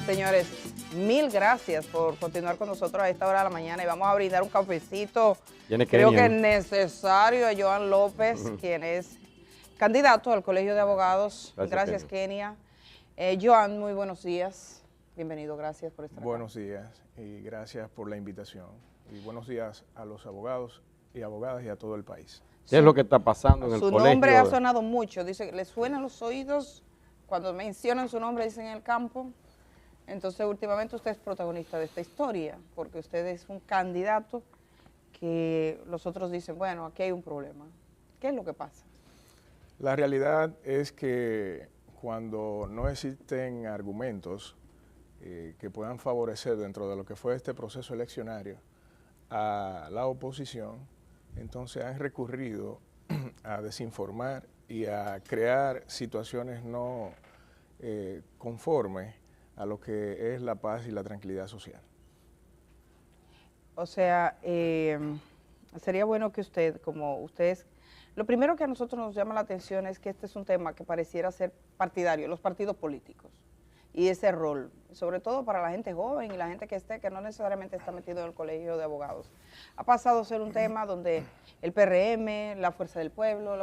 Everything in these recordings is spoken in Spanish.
Señores, mil gracias por continuar con nosotros a esta hora de la mañana y vamos a brindar un cafecito, creo que necesario, a Joan López, quien es candidato al Colegio de Abogados. Gracias, Kenia. Joan, muy buenos días. Bienvenido, gracias por estar acá. Buenos días y gracias por la invitación. Y buenos días a los abogados y abogadas y a todo el país. ¿Qué es lo que está pasando en el colegio? Su nombre ha sonado mucho, dice, ¿le suenan los oídos cuando mencionan su nombre, dicen en el campo? Entonces, últimamente usted es protagonista de esta historia, porque usted es un candidato que los otros dicen, bueno, aquí hay un problema. ¿Qué es lo que pasa? La realidad es que cuando no existen argumentos que puedan favorecer dentro de lo que fue este proceso eleccionario a la oposición, entonces han recurrido a desinformar y a crear situaciones no conformes a lo que es la paz y la tranquilidad social. O sea, sería bueno que usted, como ustedes, lo primero que a nosotros nos llama la atención es que este es un tema que pareciera ser partidario, los partidos políticos y ese rol, sobre todo para la gente joven y la gente que no necesariamente está metido en el colegio de abogados. Ha pasado a ser un tema donde el PRM, la Fuerza del Pueblo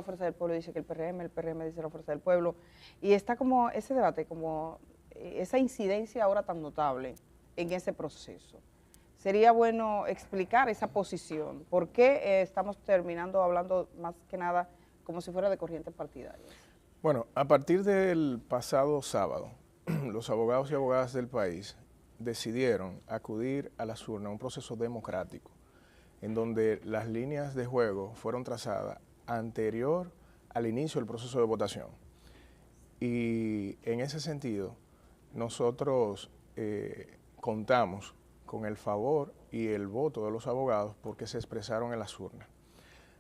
dice que el PRM dice la Fuerza del Pueblo, y está como ese debate, como esa incidencia ahora tan notable en ese proceso. Sería bueno explicar esa posición. ¿Por qué estamos terminando hablando más que nada como si fuera de corrientes partidarias? Bueno, a partir del pasado sábado, los abogados y abogadas del país decidieron acudir a las urnas, un proceso democrático, en donde las líneas de juego fueron trazadas anterior al inicio del proceso de votación. Y en ese sentido, nosotros contamos con el favor y el voto de los abogados porque se expresaron en las urnas.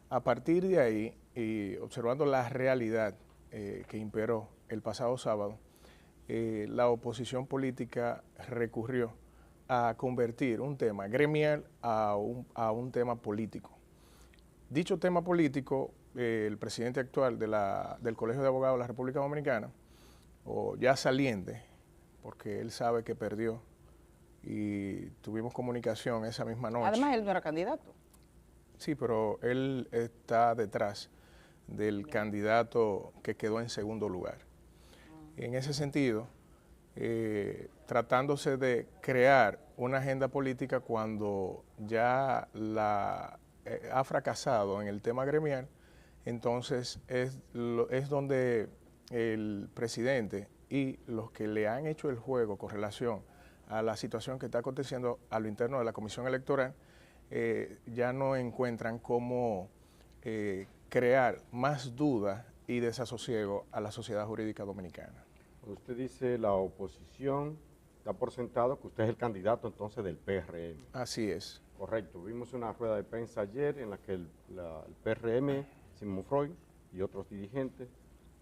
A partir de ahí, y observando la realidad que imperó el pasado sábado, la oposición política recurrió a convertir un tema gremial a un tema político. Dicho tema político, el presidente actual del Colegio de Abogados de la República Dominicana, o ya saliente, porque él sabe que perdió, y tuvimos comunicación esa misma noche. Además, él no era candidato. Sí, pero él está detrás del candidato que quedó en segundo lugar. En ese sentido, tratándose de crear una agenda política cuando ya ha fracasado en el tema gremial, entonces es donde el presidente y los que le han hecho el juego con relación a la situación que está aconteciendo a lo interno de la Comisión Electoral, ya no encuentran cómo crear más duda y desasosiego a la sociedad jurídica dominicana. Usted dice la oposición da por sentado que usted es el candidato entonces del PRM. Así es. Correcto. Vimos una rueda de prensa ayer en la que el PRM, Simón Freud y otros dirigentes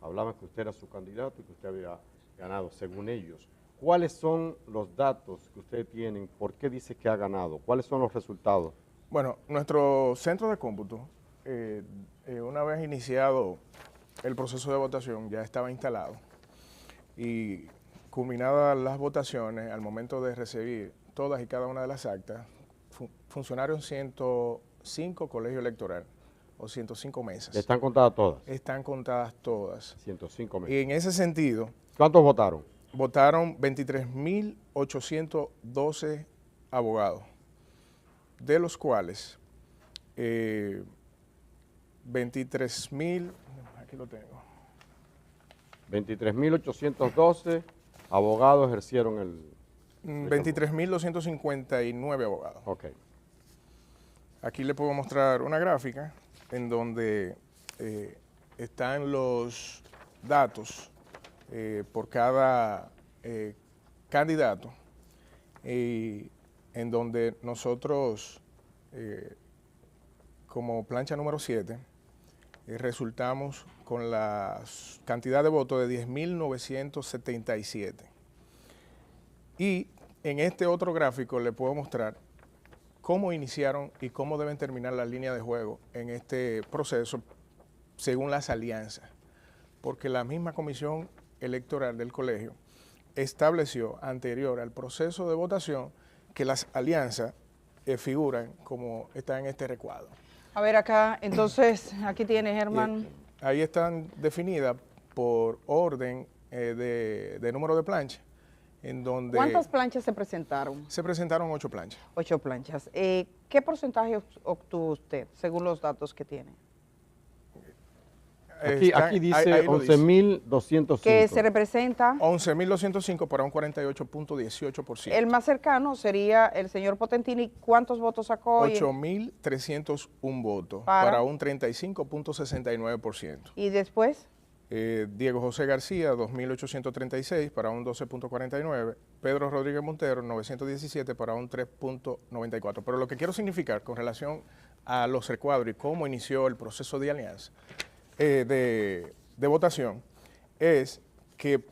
hablaban que usted era su candidato y que usted había ganado, según ellos. ¿Cuáles son los datos que ustedes tienen? ¿Por qué dice que ha ganado? ¿Cuáles son los resultados? Bueno, nuestro centro de cómputo, una vez iniciado el proceso de votación, ya estaba instalado. Y culminadas las votaciones, al momento de recibir todas y cada una de las actas, funcionaron 105 colegios electorales o 105 mesas. ¿Están contadas todas? Están contadas todas. 105 mesas. Y en ese sentido... ¿Cuántos votaron? Votaron 23.812 abogados, de los cuales 23.000, aquí lo tengo. 23.812 abogados ejercieron el... 23.259 abogados. Ok. Aquí le puedo mostrar una gráfica en donde están los datos por cada candidato, y en donde nosotros, como plancha número 7, resultamos con la cantidad de votos de 10.977. Y en este otro gráfico le puedo mostrar cómo iniciaron y cómo deben terminar las líneas de juego en este proceso según las alianzas, porque la misma comisión electoral del colegio estableció anterior al proceso de votación que las alianzas figuran como están en este recuadro. A ver acá, entonces, aquí tienes, Germán. Ahí están definidas por orden de número de planchas, en donde... ¿Cuántas planchas se presentaron? Se presentaron 8 planchas. 8 planchas. ¿Qué porcentaje obtuvo usted, según los datos que tiene? Aquí dice 11.205. Que se representa... 11.205 para un 48.18%. El más cercano sería el señor Potentini. ¿Cuántos votos sacó? 8.301 votos para un 35.69%. ¿Y después? Diego José García, 2.836 para un 12.49%. Pedro Rodríguez Montero, 917 para un 3.94%. Pero lo que quiero significar con relación a los recuadros y cómo inició el proceso de alianza, de votación, es que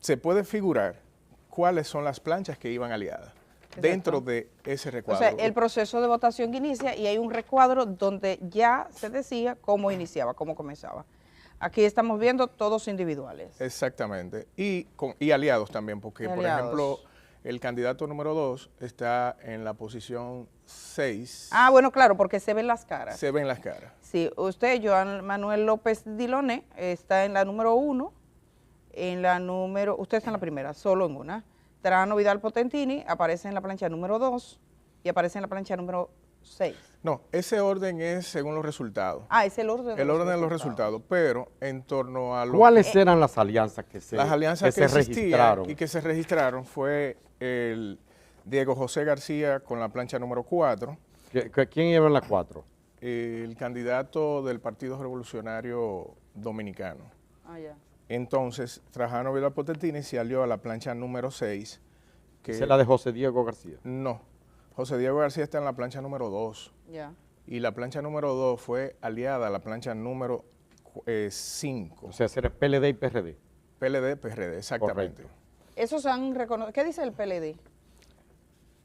se puede figurar cuáles son las planchas que iban aliadas. Exacto. Dentro de ese recuadro. O sea, el proceso de votación inicia y hay un recuadro donde ya se decía cómo iniciaba, cómo comenzaba. Aquí estamos viendo todos individuales. Exactamente. Y aliados también, porque por ejemplo, el candidato número 2 está en la posición 6. Ah, bueno, claro, porque se ven las caras. Se ven las caras. Sí, usted, Joan Manuel López Diloné, está en la número 1, usted está en la primera, solo en una. Trano Vidal Potentini aparece en la plancha número 2 y aparece en la plancha número 6. No, ese orden es según los resultados. Ah, es el orden de los resultados, pero en torno a los... ¿Cuáles eran las alianzas que se registraron? Y que se registraron fue el Diego José García con la plancha número 4. ¿Quién iba en la 4? El candidato del Partido Revolucionario Dominicano. Ah, ya. Entonces, Trajano Vidal Potentini se alió a la plancha número 6. ¿Esa es la de José Diego García? No, José Diego García está en la plancha número 2. Ya. Y la plancha número 2 fue aliada a la plancha número 5. O sea, será PLD y PRD. PLD, PRD, exactamente. Correcto. Esos han reconocido. ¿Qué dice el PLD?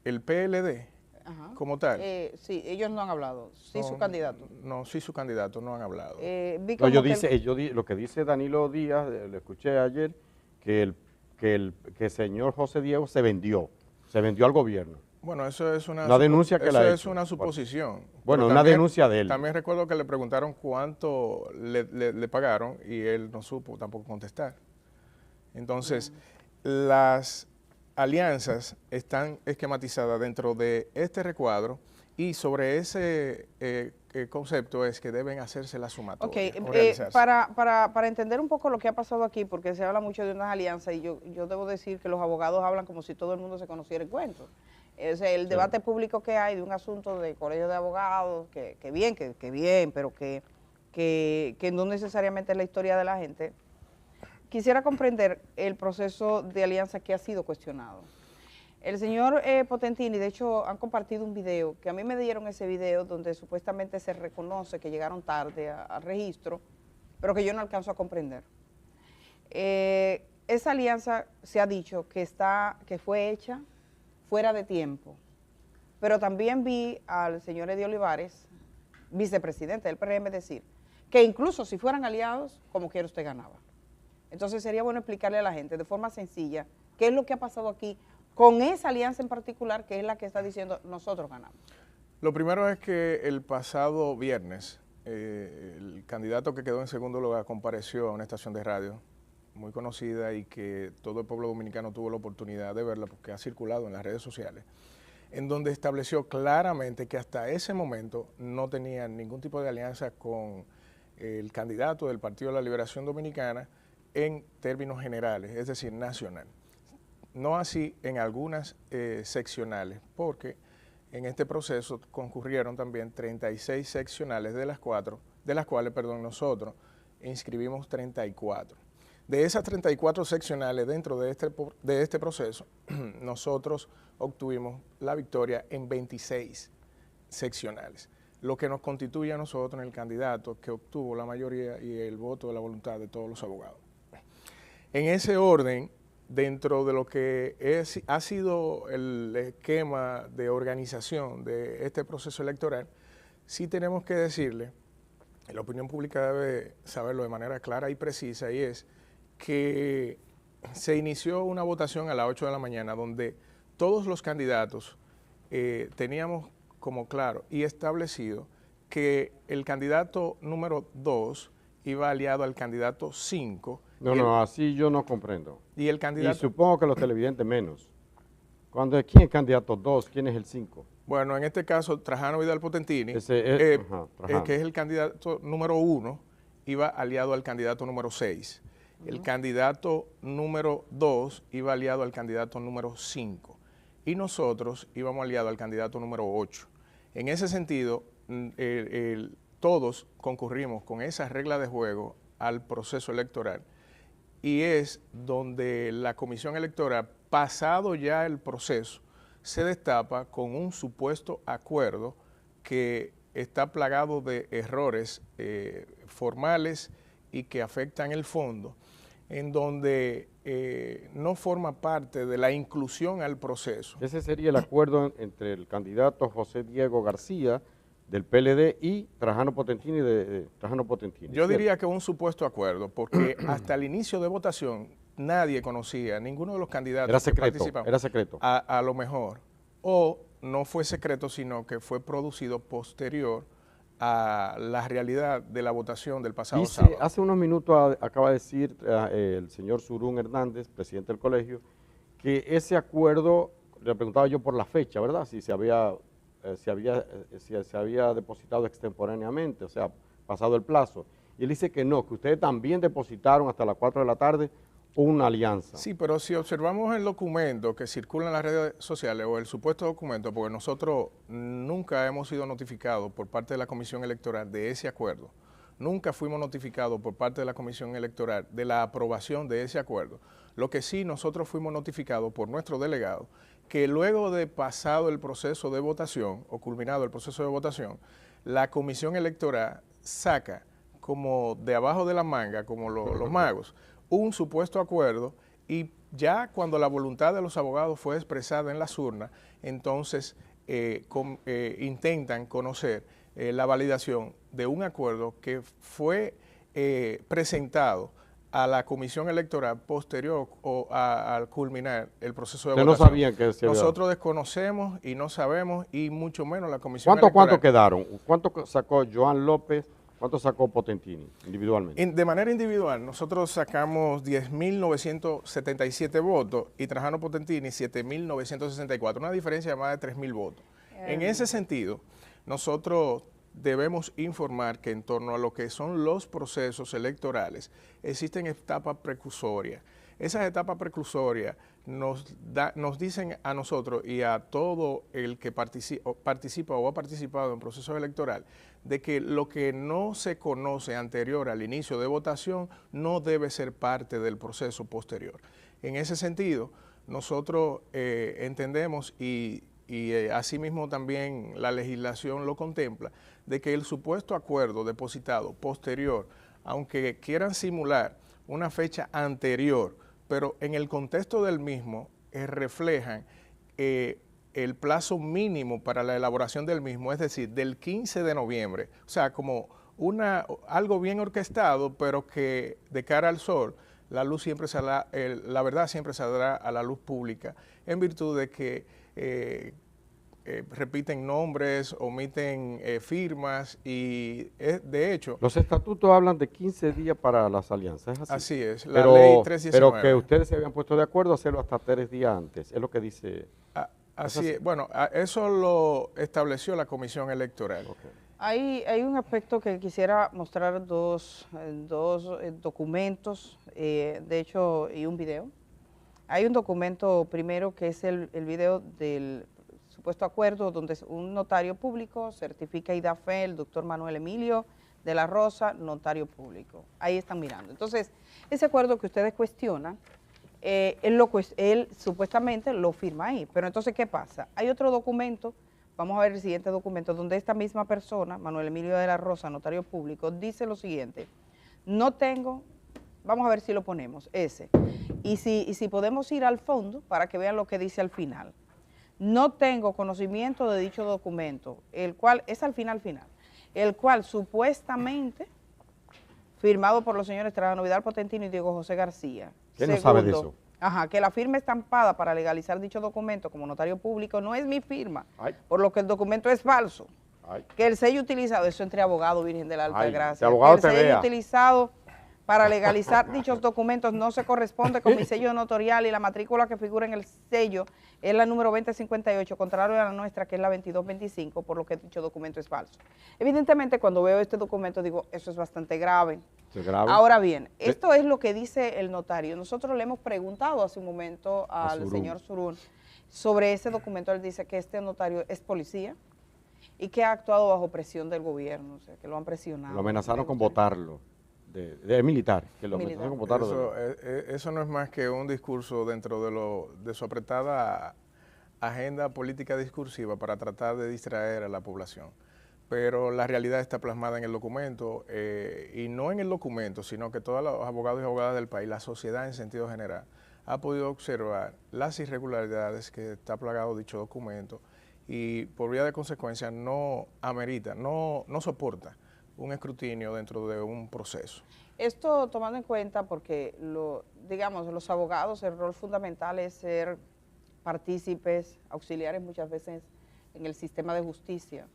El PLD, como tal. Sí, ellos no han hablado. Sí, no, su candidato. No, sí, su candidato no han hablado. Lo que dice Danilo Díaz, lo escuché ayer, que el señor José Diego se vendió al gobierno. Bueno, eso es una denuncia que eso es una suposición. Bueno, una denuncia de él. También recuerdo que le preguntaron cuánto le pagaron y él no supo tampoco contestar. Entonces, las alianzas están esquematizadas dentro de este recuadro y sobre ese concepto es que deben hacerse las sumatorias. Para entender un poco lo que ha pasado aquí, porque se habla mucho de unas alianzas y yo debo decir que los abogados hablan como si todo el mundo se conociera el cuento. O sea, el debate público que hay de un asunto de colegio de abogados, que bien, pero que no necesariamente es la historia de la gente. Quisiera comprender el proceso de alianza que ha sido cuestionado. El señor Potentini, de hecho, han compartido un video, que a mí me dieron ese video, donde supuestamente se reconoce que llegaron tarde al registro, pero que yo no alcanzo a comprender. Esa alianza se ha dicho que fue hecha fuera de tiempo, pero también vi al señor Eddie Olivares, vicepresidente del PRM, decir que incluso si fueran aliados, como quiera usted ganaba. Entonces sería bueno explicarle a la gente de forma sencilla qué es lo que ha pasado aquí con esa alianza en particular, que es la que está diciendo nosotros ganamos. Lo primero es que el pasado viernes, el candidato que quedó en segundo lugar compareció a una estación de radio muy conocida y que todo el pueblo dominicano tuvo la oportunidad de verla porque ha circulado en las redes sociales, en donde estableció claramente que hasta ese momento no tenían ningún tipo de alianza con el candidato del Partido de la Liberación Dominicana en términos generales, es decir, nacional. No así en algunas seccionales, porque en este proceso concurrieron también 36 seccionales, de las cuales nosotros inscribimos 34. De esas 34 seccionales dentro de este proceso, nosotros obtuvimos la victoria en 26 seccionales, lo que nos constituye a nosotros en el candidato que obtuvo la mayoría y el voto de la voluntad de todos los abogados. En ese orden, dentro de lo que ha sido el esquema de organización de este proceso electoral, sí tenemos que decirle, la opinión pública debe saberlo de manera clara y precisa, y es que se inició una votación a las 8 de la mañana donde todos los candidatos teníamos como claro y establecido que el candidato número 2 iba aliado al candidato 5. No, así yo no comprendo. Y el candidato... Y supongo que los televidentes menos. ¿Quién es candidato 2? ¿Quién es el 5? Bueno, en este caso, Trajano Vidal Potentini, Trajano. que es el candidato número 1, iba aliado al candidato número 6. El candidato número 2 iba aliado al candidato número 5. Y nosotros íbamos aliados al candidato número 8. En ese sentido, todos concurrimos con esa regla de juego al proceso electoral y es donde la Comisión Electoral, pasado ya el proceso, se destapa con un supuesto acuerdo que está plagado de errores formales y que afectan el fondo, en donde no forma parte de la inclusión al proceso. Ese sería el acuerdo entre el candidato José Diego García del PLD y Trajano Potentini de Trajano Potentini. Yo diría que un supuesto acuerdo, porque hasta el inicio de votación nadie conocía, ninguno de los candidatos era secreto, que participaban. Era secreto. A lo mejor. O no fue secreto, sino que fue producido posterior a la realidad de la votación del pasado sábado. Hace unos minutos acaba de decir el señor Surún Hernández, presidente del colegio, que ese acuerdo, le preguntaba yo por la fecha, ¿verdad? Si se había depositado extemporáneamente, o sea, pasado el plazo. Y él dice que no, que ustedes también depositaron hasta las 4 de la tarde una alianza. Sí, pero si observamos el documento que circula en las redes sociales o el supuesto documento, porque nosotros nunca hemos sido notificados por parte de la Comisión Electoral de ese acuerdo, nunca fuimos notificados por parte de la Comisión Electoral de la aprobación de ese acuerdo. Lo que sí nosotros fuimos notificados por nuestro delegado, que luego de pasado el proceso de votación o culminado el proceso de votación, la Comisión Electoral saca como de abajo de la manga, como los magos, un supuesto acuerdo y ya cuando la voluntad de los abogados fue expresada en las urnas, entonces intentan conocer la validación de un acuerdo que fue presentado a la Comisión Electoral posterior o al culminar el proceso de votación. No sabían que Nosotros desconocemos y no sabemos y mucho menos la Comisión Electoral. ¿Cuánto quedaron? ¿Cuánto sacó Joan López? ¿Cuánto sacó Potentini individualmente? De manera individual, nosotros sacamos 10.977 votos y Trajano Potentini 7.964, una diferencia de más de 3.000 votos. En ese sentido, nosotros debemos informar que en torno a lo que son los procesos electorales existen etapas precursorias. Esas etapas precursorias nos dicen a nosotros y a todo el que participa o ha participado en procesos electorales de que lo que no se conoce anterior al inicio de votación no debe ser parte del proceso posterior. En ese sentido, nosotros entendemos y asimismo también la legislación lo contempla, de que el supuesto acuerdo depositado posterior, aunque quieran simular una fecha anterior, pero en el contexto del mismo reflejan el plazo mínimo para la elaboración del mismo, es decir, del 15 de noviembre, o sea, como algo bien orquestado, pero que de cara al sol, la luz siempre saldrá, la verdad siempre saldrá a la luz pública, en virtud de que repiten nombres, omiten firmas y de hecho... Los estatutos hablan de 15 días para las alianzas, ¿es así? Así es, la ley 319. Pero que ustedes se habían puesto de acuerdo a hacerlo hasta 3 días antes, es lo que dice... Así es, bueno, eso lo estableció la Comisión Electoral. Okay. Hay un aspecto que quisiera mostrar, dos documentos, de hecho, y un video. Hay un documento primero que es el video del supuesto acuerdo donde un notario público certifica y da fe, el doctor Manuel Emilio de la Rosa, notario público. Ahí están mirando. Entonces, ese acuerdo que ustedes cuestionan, él supuestamente lo firma ahí. Pero entonces, ¿qué pasa? Hay otro documento, vamos a ver el siguiente documento, donde esta misma persona, Manuel Emilio de la Rosa, notario público, dice lo siguiente: no tengo, vamos a ver si lo ponemos, ese. Y si podemos ir al fondo para que vean lo que dice al final. No tengo conocimiento de dicho documento, el cual es al final, el cual supuestamente, firmado por los señores Trajano Vidal Potentini y Diego José García, ¿Qué no sabe de eso? Ajá, que la firma estampada para legalizar dicho documento como notario público no es mi firma, Ay. por lo que el documento es falso. Ay. Que el sello utilizado, eso entre abogados, Virgen de la Alta Ay, Gracia, este abogado que el te sello vea. utilizado para legalizar dichos documentos no se corresponde con mi sello notarial y la matrícula que figura en el sello es la número 2058, contrario a la nuestra que es la 2225, por lo que dicho documento es falso. Evidentemente cuando veo este documento digo, eso es bastante grave. ¿Es grave? Ahora bien, esto es lo que dice el notario. Nosotros le hemos preguntado hace un momento al Surún. señor Surún sobre ese documento. Él dice que este notario es policía y que ha actuado bajo presión del gobierno, o sea, que lo han presionado. Lo amenazaron con votarlo, de militar, que lo Militar. amenazaron con votarlo. Eso no es más que un discurso dentro de su apretada agenda política discursiva para tratar de distraer a la población. Pero la realidad está plasmada en el documento, y no en el documento, sino que todos los abogados y abogadas del país, la sociedad en sentido general, ha podido observar las irregularidades que está plagado dicho documento y por vía de consecuencia no amerita, no soporta un escrutinio dentro de un proceso. Esto tomando en cuenta porque, digamos, los abogados, el rol fundamental es ser partícipes, auxiliares muchas veces en el sistema de justicia.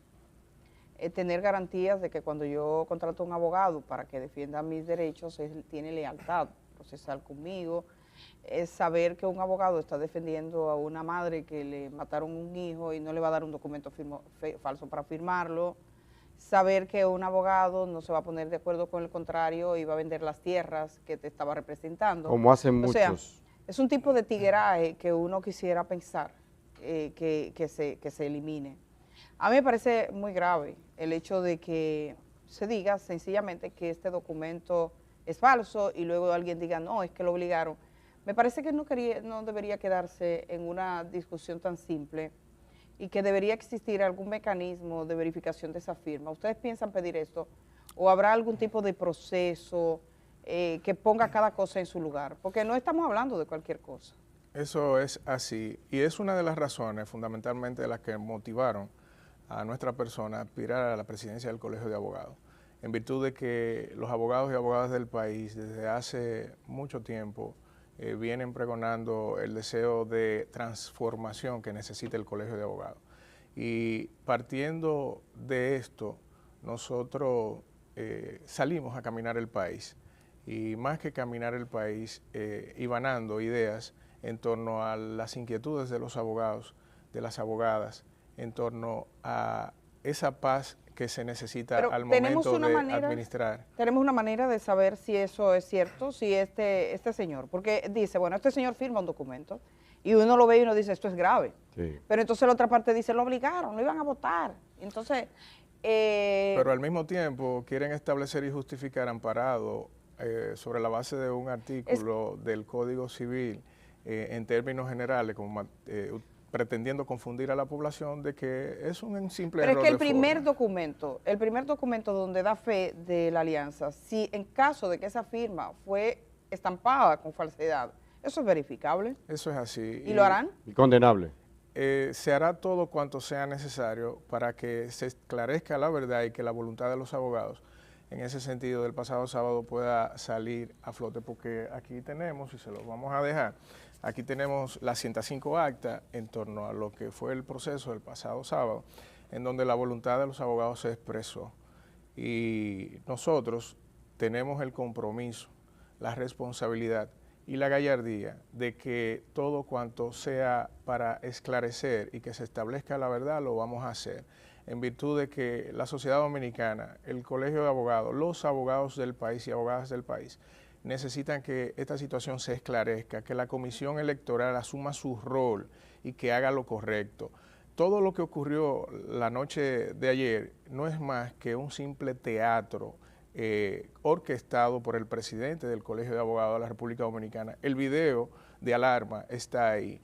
Tener garantías de que cuando yo contrato a un abogado para que defienda mis derechos, él tiene lealtad procesal conmigo, es saber que un abogado está defendiendo a una madre que le mataron un hijo y no le va a dar un documento falso para firmarlo, saber que un abogado no se va a poner de acuerdo con el contrario y va a vender las tierras que te estaba representando. Como hacen O muchos. sea, es un tipo de tigueraje que uno quisiera pensar que se elimine. A mí me parece muy grave el hecho de que se diga sencillamente que este documento es falso y luego alguien diga, no, es que lo obligaron. Me parece que no debería quedarse en una discusión tan simple y que debería existir algún mecanismo de verificación de esa firma. ¿Ustedes piensan pedir esto? ¿O habrá algún tipo de proceso que ponga cada cosa en su lugar? Porque no estamos hablando de cualquier cosa. Eso es así y es una de las razones fundamentalmente de las que motivaron a nuestra persona a aspirar a la presidencia del Colegio de Abogados, en virtud de que los abogados y abogadas del país desde hace mucho tiempo vienen pregonando el deseo de transformación que necesita el Colegio de Abogados. Y partiendo de esto, nosotros salimos a caminar el país, y más que caminar el país, ibanando ideas en torno a las inquietudes de los abogados, de las abogadas, en torno a esa paz que se necesita al momento de administrar. Tenemos una manera de saber si eso es cierto, si este señor, porque dice, bueno, este señor firma un documento y uno lo ve y uno dice, esto es grave. Sí. Pero entonces la otra parte dice, lo obligaron, lo iban a votar. Entonces... pero al mismo tiempo quieren establecer y justificar amparado sobre la base de un artículo del Código Civil en términos generales, como pretendiendo confundir a la población de que es un simple error. Pero es que el primer documento donde da fe de la alianza, si en caso de que esa firma fue estampada con falsedad, ¿eso es verificable? Eso es así. ¿Y lo harán? Y condenable. Se hará todo cuanto sea necesario para que se esclarezca la verdad y que la voluntad de los abogados, en ese sentido, del pasado sábado pueda salir a flote, porque aquí tenemos, y se los vamos a dejar, aquí tenemos las 105 actas en torno a lo que fue el proceso del pasado sábado, en donde la voluntad de los abogados se expresó. Y nosotros tenemos el compromiso, la responsabilidad y la gallardía de que todo cuanto sea para esclarecer y que se establezca la verdad, lo vamos a hacer, en virtud de que la sociedad dominicana, el Colegio de Abogados, los abogados del país y abogadas del país, necesitan que esta situación se esclarezca, que la Comisión Electoral asuma su rol y que haga lo correcto. Todo lo que ocurrió la noche de ayer no es más que un simple teatro orquestado por el presidente del Colegio de Abogados de la República Dominicana. El video de alarma está ahí.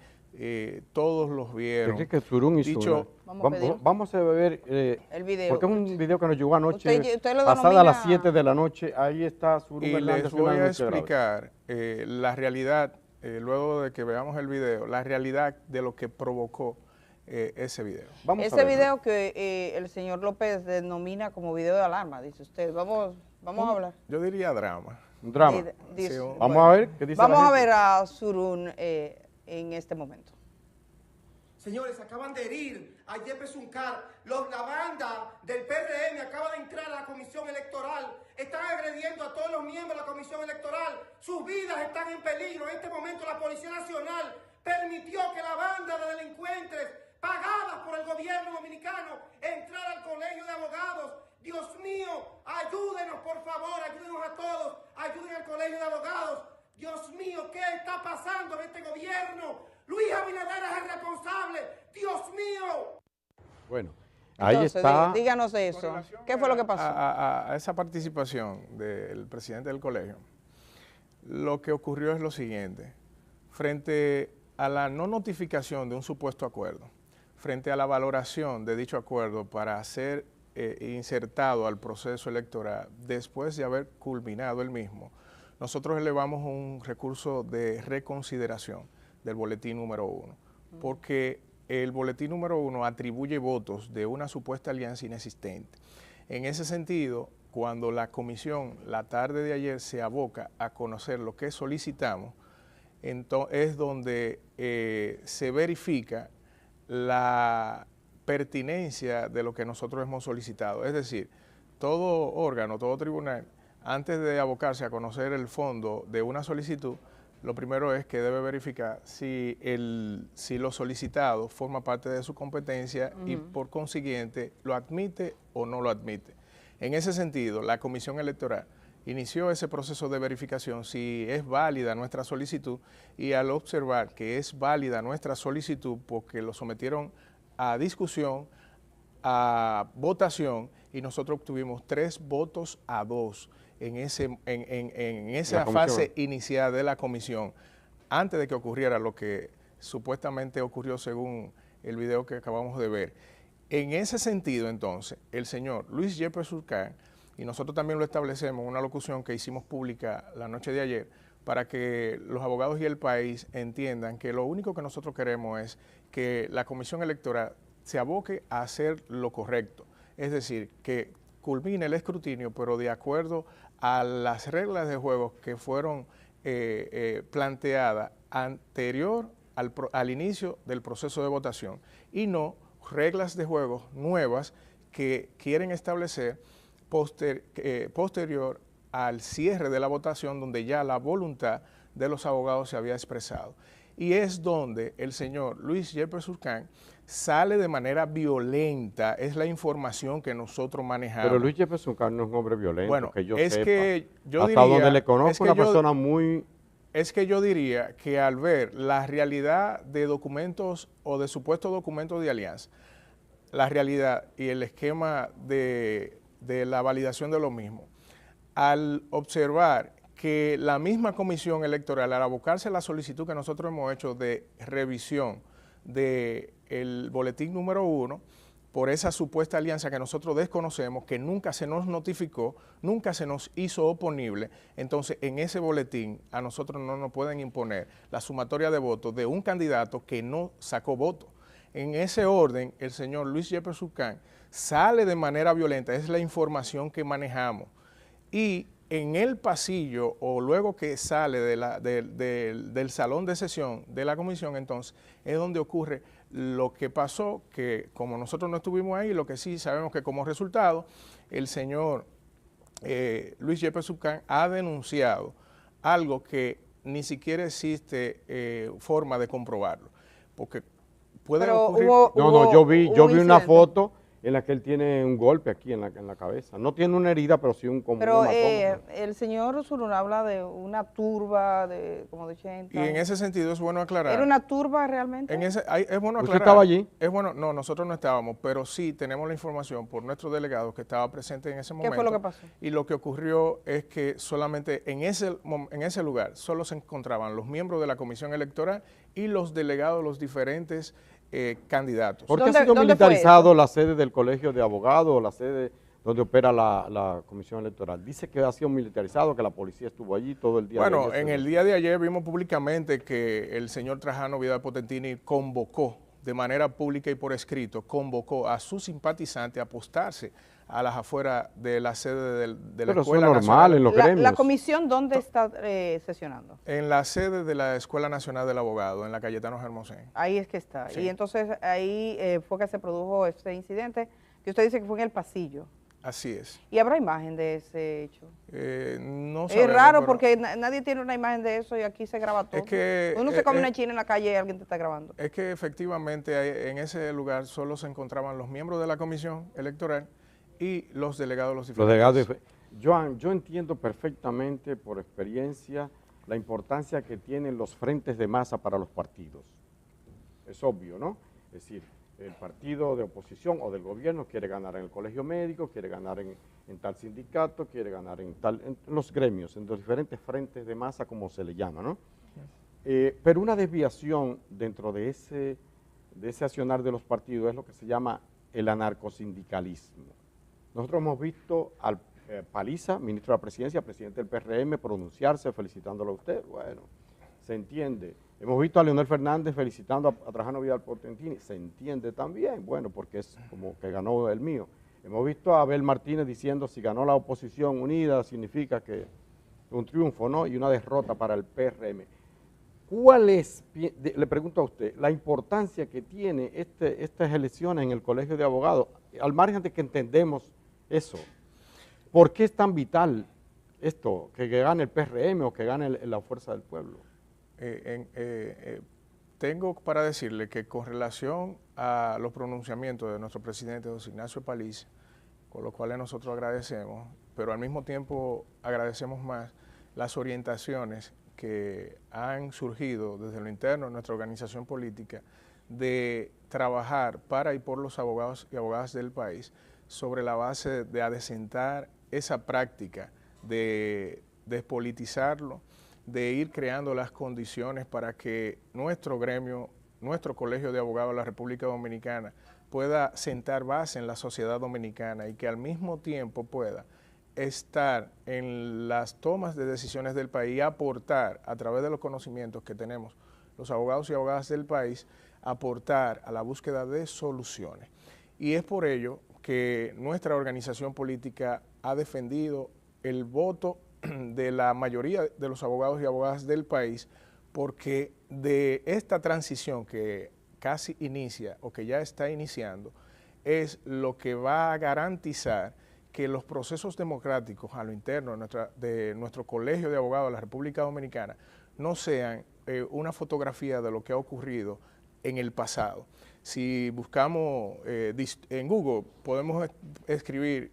Todos los vieron. Enrique Surún y dicho, vamos a ver el video. Porque es un video que nos llegó anoche, usted lo pasada a las 7 de la noche. Ahí está Surún. Y les voy a explicar la realidad, luego de que veamos el video, la realidad de lo que provocó ese video. Ese video que el señor López denomina como video de alarma, dice usted. Vamos a hablar. Yo diría drama. Un drama. Sí, Vamos a ver qué dice Vamos la a gente. ver a Surún en este momento. Señores, acaban de herir a Jefferson Carr. La banda del PRM acaba de entrar a la comisión electoral. Están agrediendo a todos los miembros de la comisión electoral. Sus vidas están en peligro. En este momento la Policía Nacional permitió que la banda de delincuentes pagadas por el gobierno dominicano entrara al colegio de abogados. Dios mío, ayúdenos por favor, ayúdenos a todos, ayuden al colegio de abogados. Dios mío, ¿qué está pasando en este gobierno? Luis Abinader es el responsable. Dios mío. Bueno, ahí Entonces, está. díganos de eso. ¿Qué fue lo que pasó? A esa participación del presidente del colegio, lo que ocurrió es lo siguiente. Frente a la no notificación de un supuesto acuerdo, frente a la valoración de dicho acuerdo para ser insertado al proceso electoral después de haber culminado el mismo, nosotros elevamos un recurso de reconsideración del boletín número 1, porque el boletín número 1 atribuye votos de una supuesta alianza inexistente. En ese sentido, cuando la comisión la tarde de ayer se aboca a conocer lo que solicitamos, es donde se verifica la pertinencia de lo que nosotros hemos solicitado. Es decir, todo órgano, todo tribunal, antes de abocarse a conocer el fondo de una solicitud, lo primero es que debe verificar si lo solicitado forma parte de su competencia y por consiguiente lo admite o no lo admite. En ese sentido, la Comisión Electoral inició ese proceso de verificación si es válida nuestra solicitud, y al observar que es válida nuestra solicitud porque lo sometieron a discusión, a votación, y nosotros obtuvimos 3 votos a 2 en esa fase inicial de la comisión, antes de que ocurriera lo que supuestamente ocurrió según el video que acabamos de ver. En ese sentido, entonces, el señor Luis Jefferson Carr, y nosotros también lo establecemos en una locución que hicimos pública la noche de ayer, para que los abogados y el país entiendan que lo único que nosotros queremos es que la Comisión Electoral se aboque a hacer lo correcto, es decir, que culmine el escrutinio, pero de acuerdo a las reglas de juego que fueron planteadas anterior al inicio del proceso de votación, y no reglas de juego nuevas que quieren establecer posterior al cierre de la votación, donde ya la voluntad de los abogados se había expresado. Y es donde el señor Luis Jefferson Carr sale de manera violenta, es la información que nosotros manejamos. Pero Luis Jefferson Carr no es un hombre violento, bueno, que yo es sepa. que yo hasta diría, donde le conozco, una persona muy... Es que yo diría que al ver la realidad de documentos o de supuestos documentos de alianza, la realidad y el esquema de la validación de lo mismo, al observar que la misma comisión electoral, al abocarse a la solicitud que nosotros hemos hecho de revisión del boletín número 1, por esa supuesta alianza que nosotros desconocemos, que nunca se nos notificó, nunca se nos hizo oponible, entonces en ese boletín a nosotros no nos pueden imponer la sumatoria de votos de un candidato que no sacó votos. En ese orden, el señor Luis Jefferson Carr sale de manera violenta, es la información que manejamos, y en el pasillo o luego que sale del salón de sesión de la comisión, entonces es donde ocurre lo que pasó, que como nosotros no estuvimos ahí, lo que sí sabemos que como resultado el señor Luis Jefferson Carr ha denunciado algo que ni siquiera existe forma de comprobarlo, porque puede ocurrir... yo vi una incidente. foto en la que él tiene un golpe aquí en la cabeza. No tiene una herida, pero sí un Pero hematoma. el señor Surún habla de una turba de como de 80. Y en ese sentido es bueno aclarar. ¿Era una turba realmente? Es bueno aclarar. ¿Usted estaba allí? Es bueno, no, nosotros no estábamos, pero sí tenemos la información por nuestro delegado que estaba presente en ese momento. ¿Qué fue lo que pasó? Y lo que ocurrió es que solamente en ese lugar solo se encontraban los miembros de la comisión electoral y los delegados de los diferentes candidatos. ¿Por qué ha ¿Dónde- sido dónde fue militarizado eso? la sede del colegio de abogados, la sede donde opera la comisión electoral? Dice que ha sido militarizado, que la policía estuvo allí todo el día. Bueno, en el día de ayer vimos públicamente que el señor Trajano Vidal Potentini convocó de manera pública y por escrito, convocó a sus simpatizantes a apostarse a las afueras de la sede de la Escuela Nacional. Pero eso es normal en los gremios. ¿La comisión dónde está sesionando? En la sede de la Escuela Nacional del Abogado, en la Cayetano Hermosén. Ahí es que está. Sí. Y entonces ahí fue que se produjo este incidente, que usted dice que fue en el pasillo. Así es. ¿Y habrá imagen de ese hecho? No Es sabemos, raro pero porque nadie tiene una imagen de eso y aquí se graba todo. es que, Uno se come una china en la calle y alguien te está grabando. Es que efectivamente en ese lugar solo se encontraban los miembros de la comisión electoral y los delegados de los Los diferentes. delegados. Joan, yo entiendo perfectamente por experiencia la importancia que tienen los frentes de masa para los partidos. Es obvio, ¿no? Es decir, el partido de oposición o del gobierno quiere ganar en el colegio médico, quiere ganar en tal sindicato, quiere ganar en los gremios, en los diferentes frentes de masa, como se le llama, ¿no? Pero una desviación dentro de ese accionar de los partidos es lo que se llama el anarcosindicalismo. Nosotros hemos visto al Paliza, ministro de la Presidencia, presidente del PRM, pronunciarse felicitándolo a usted. Bueno, se entiende. Hemos visto a Leonel Fernández felicitando a Trajano Vidal Portentini. Se entiende también, bueno, porque es como que ganó el mío. Hemos visto a Abel Martínez diciendo si ganó la oposición unida significa que un triunfo, ¿no? Y una derrota para el PRM. ¿Cuál es, le pregunto a usted, la importancia que tiene estas elecciones en el Colegio de Abogados, al margen de que entendemos eso? ¿Por qué es tan vital esto, que gane el PRM o que gane la Fuerza del Pueblo? Tengo para decirle que con relación a los pronunciamientos de nuestro presidente José Ignacio Paliza, con los cuales nosotros agradecemos, pero al mismo tiempo agradecemos más las orientaciones que han surgido desde lo interno de nuestra organización política de trabajar para y por los abogados y abogadas del país sobre la base de adecentar esa práctica de despolitizarlo, de ir creando las condiciones para que nuestro gremio, nuestro colegio de abogados de la República Dominicana pueda sentar base en la sociedad dominicana y que al mismo tiempo pueda estar en las tomas de decisiones del país y aportar a través de los conocimientos que tenemos los abogados y abogadas del país, aportar a la búsqueda de soluciones. Y es por ello que nuestra organización política ha defendido el voto de la mayoría de los abogados y abogadas del país, porque de esta transición que casi inicia o que ya está iniciando, es lo que va a garantizar que los procesos democráticos a lo interno de nuestro colegio de abogados de la República Dominicana no sean una fotografía de lo que ha ocurrido en el pasado. Si buscamos en Google, podemos escribir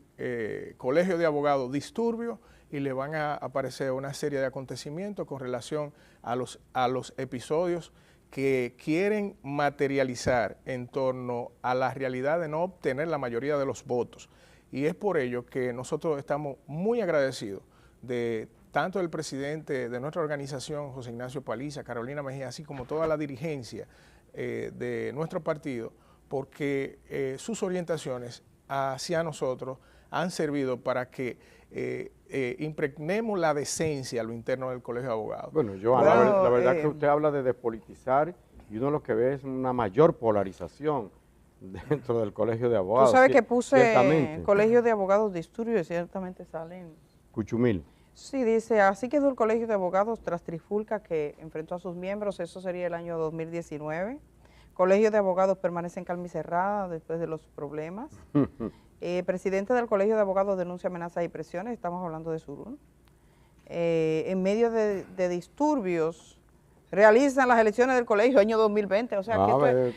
colegio de abogados disturbio y le van a aparecer una serie de acontecimientos con relación a los episodios que quieren materializar en torno a la realidad de no obtener la mayoría de los votos. Y es por ello que nosotros estamos muy agradecidos de tanto el presidente de nuestra organización, José Ignacio Paliza, Carolina Mejía, así como toda la dirigencia de nuestro partido, porque sus orientaciones hacia nosotros han servido para que impregnemos la decencia a lo interno del Colegio de Abogados. Bueno, Joan, la verdad que usted habla de despolitizar y uno lo que ve es una mayor polarización dentro del Colegio de Abogados. Tú sabes que puse ciertamente. Colegio de Abogados Disturbio y ciertamente salen. Cuchumil. Sí, dice, así quedó el Colegio de Abogados tras trifulca que enfrentó a sus miembros, eso sería el año 2019. Colegio de Abogados permanece en calma y cerrada después de los problemas. Presidente del Colegio de Abogados denuncia amenazas y presiones, estamos hablando de Surún. En medio de disturbios, realizan las elecciones del colegio año 2020, o sea que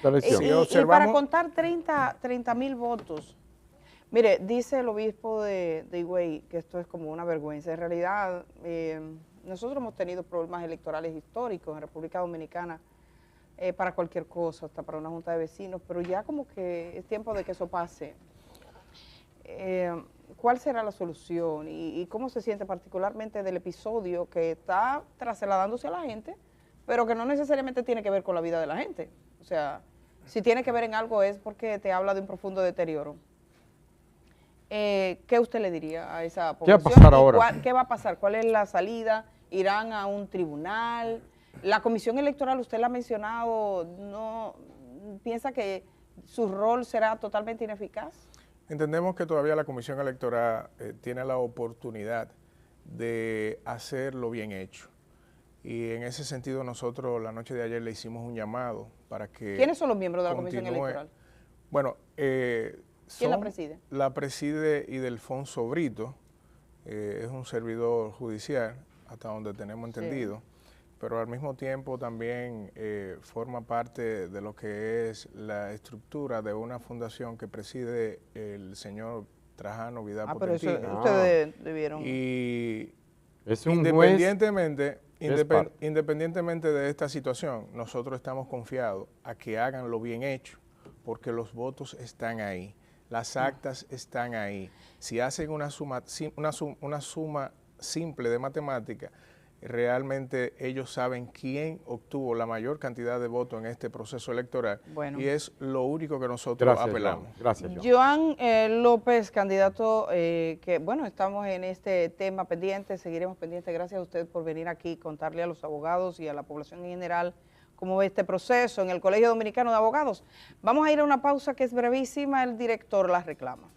y para contar 30,000 votos. Mire, dice el obispo de Higüey que esto es como una vergüenza. En realidad, nosotros hemos tenido problemas electorales históricos en República Dominicana para cualquier cosa, hasta para una junta de vecinos, pero ya como que es tiempo de que eso pase. ¿Cuál será la solución y cómo se siente particularmente del episodio que está trasladándose a la gente, pero que no necesariamente tiene que ver con la vida de la gente? O sea, si tiene que ver en algo es porque te habla de un profundo deterioro. ¿Qué usted le diría a esa población? ¿Qué va a pasar ahora? ¿Qué va a pasar? ¿Cuál es la salida? ¿Irán a un tribunal? La comisión electoral, usted la ha mencionado, piensa que su rol será totalmente ineficaz? Entendemos que todavía la Comisión Electoral tiene la oportunidad de hacerlo bien hecho. Y en ese sentido nosotros la noche de ayer le hicimos un llamado para que... ¿Quiénes son los miembros de la Comisión Electoral? Bueno, ¿Quién la preside? La preside Ildefonso Brito, es un servidor judicial, hasta donde tenemos entendido, pero al mismo tiempo también forma parte de lo que es la estructura de una fundación que preside el señor Trajano Vidal Potentino. Pero eso ustedes debieron... Y es un independientemente de esta situación, nosotros estamos confiados a que hagan lo bien hecho, porque los votos están ahí, las actas están ahí. Si hacen una suma simple de matemática, realmente ellos saben quién obtuvo la mayor cantidad de votos en este proceso electoral, y es lo único que nosotros apelamos. Gracias, Joan López, candidato, que bueno, estamos en este tema pendiente, seguiremos pendientes. Gracias a usted por venir aquí y contarle a los abogados y a la población en general cómo ve este proceso en el Colegio Dominicano de Abogados. Vamos a ir a una pausa que es brevísima, el director la reclama.